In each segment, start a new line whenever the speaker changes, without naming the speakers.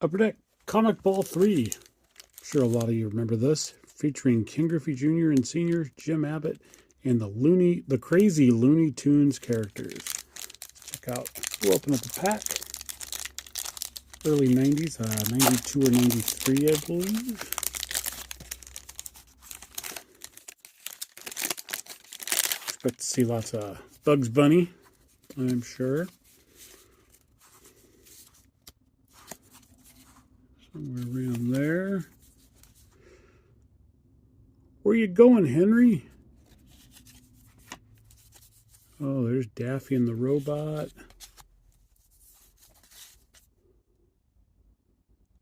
Upper Deck Comic Ball 3. I'm sure a lot of you remember this. Featuring King Griffey Jr. and Sr., Jim Abbott, and the crazy Looney Tunes characters. Check out. We'll open up the pack. Early 90s, 92 or 93, I believe. Expect to see lots of Bugs Bunny, I'm sure. Somewhere around there. Where you going, Henry? Oh, there's Daffy and the robot.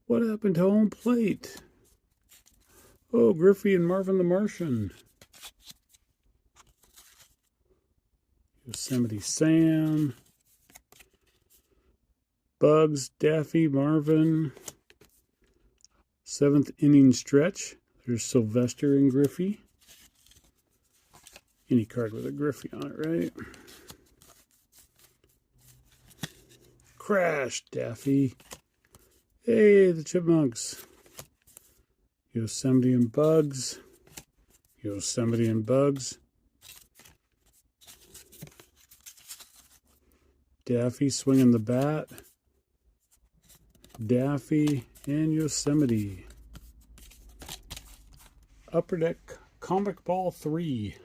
What happened to home plate? Oh, Griffey and Marvin the Martian. Yosemite Sam. Bugs, Daffy, Marvin. 7th inning stretch. There's Sylvester and Griffey. Any card with a Griffey on it, right? Crash, Daffy. Hey, the Chipmunks. Yosemite and Bugs. Yosemite and Bugs. Daffy swinging the bat. Daffy and Yosemite. Upper Deck Comic Ball 3.